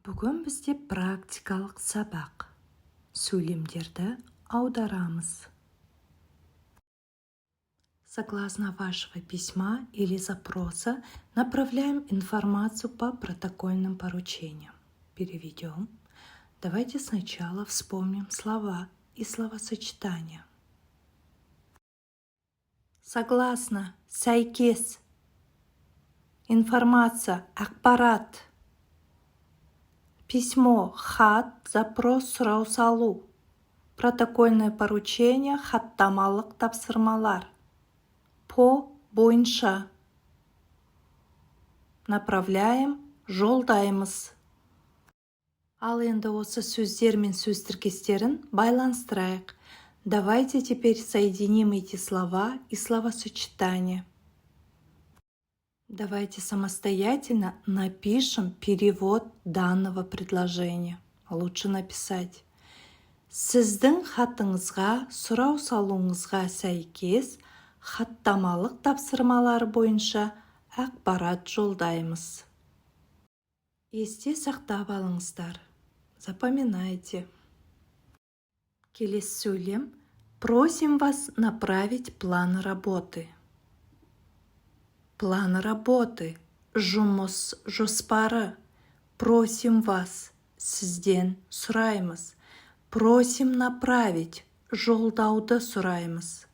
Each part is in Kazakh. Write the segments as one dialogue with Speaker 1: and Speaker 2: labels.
Speaker 1: Бүгін бізде практикалық сабақ. Сөйлемдерді аударамыз. Согласно вашего письма или запроса направляем информацию по протокольным поручениям. Переведем. Давайте сначала вспомним слова и словосочетания. Согласно, сәйкес. Информация, ақпарат. Письмо, хат, запрос, сұрау салу. Протокольное поручение, хаттамалық тапсырмалар. По бойынша. Направляем, жолдаймыз. Ал енді осы сөздер мен сөз тіркестерін байланыстырайық. Давайте теперь соединим эти слова и словосочетания. Давайте самостоятельно напишем перевод данного предложения. Лучше написать. Сіздің хатыңызға, сұрау салуыңызға сәйкес, хаттамалық тапсырмалар бойынша ақпарат жолдаймыз. Есте сақтап алыңыздар. Запоминайте. Келесі сөйлем. Просим вас направить план работы. План работы. Жұмыс жоспары. Просим вас. Сізден сұраймыз. Просим направить. Жолдауды сұраймыз.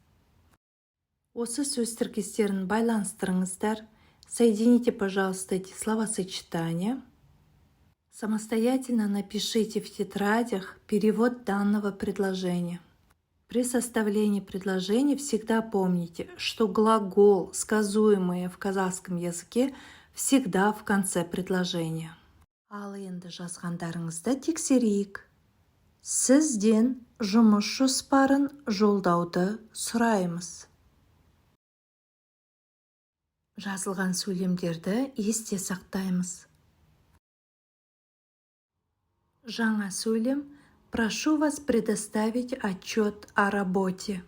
Speaker 1: Осы сөз тіркестерін байланыстырыңыздар. Соедините, пожалуйста, эти словосочетания. Самостоятельно напишите в тетрадях перевод данного предложения. При составлении предложений всегда помните, что глагол, сказуемый в казахском языке, всегда в конце предложения. Ал енді жазғандарыңызды тексерейік. Сізден жұмыс жоспарын жолдауды сұраймыз. Жазылған сөйлемдерді есте сақтаймыз. Жаңа сөйлем. Прошу вас предоставить отчет о работе.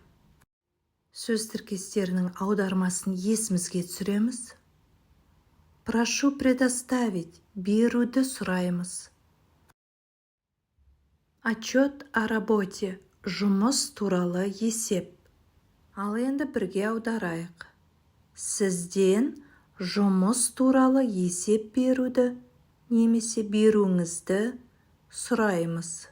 Speaker 1: Сөз тіркестерінің аудармасын есімізге түсіреміз. Прошу предоставить. Беруді сұраймыз. Отчет о работе. Жұмыс туралы есеп. Ал енді бірге аударайық. Сізден жұмыс туралы есеп беруді немесе беруіңізді сұраймыз.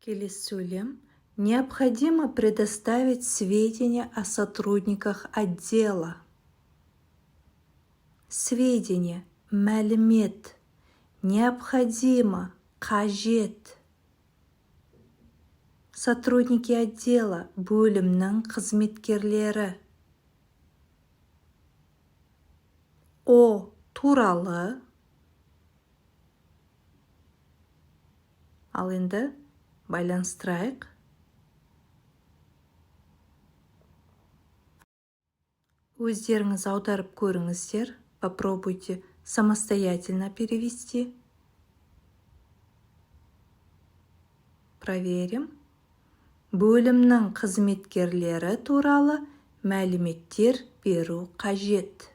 Speaker 1: Келесі сөйлем. Необходимо предоставить сведения о сотрудниках отдела. Сведения, мәлімет. Необходимо, қажет. Сотрудники отдела, бөлімнің қызметкерлері. О туралы. Ал енді байланыстырайық. Өздеріңіз аударып көріңіздер. Попробуйте самостоятельно перевести. Проверим. Бөлімнің қызметкерлері туралы мәліметтер беру қажет.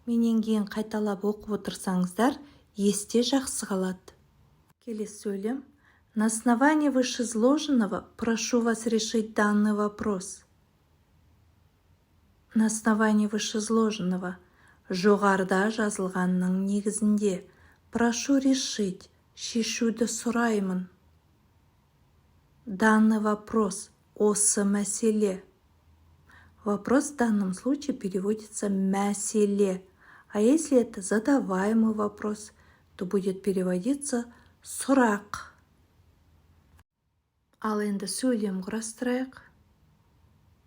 Speaker 1: Менен кейін қайталап оқып отырсаңыздар, есте жақсы қалады. Келесі сөйлем. На основании вышеизложенного прошу вас решить данный вопрос. На основании вышеизложенного жоғарыда жазылғанның негізінде прошу решить, шешуді сұраймын. Данный вопрос, осы мәселе. Вопрос в данном случае переводится мәселе. А если это задаваемый вопрос, то будет переводиться сұрақ. Ал енді сөйлем құрастырайық.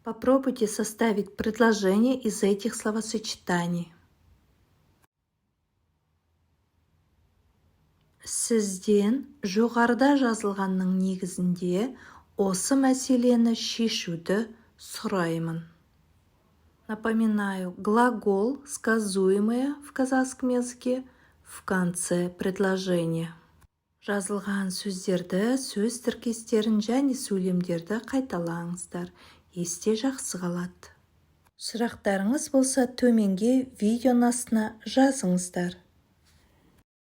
Speaker 1: Попробуйте составить предложение из этих словосочетаний. Сізден жоғарыда жазылғанның негізінде осы мәселені шешуді сұраймын. Напоминаю, глагол, сказуемое в казахском языке, в конце предложения. Жазылған сөздерді, сөз тіркестерін және сөйлемдерді қайталаңыздар. Есте жақсы қалады. Сұрақтарыңыз болса төменге видеоның астына жазыңыздар.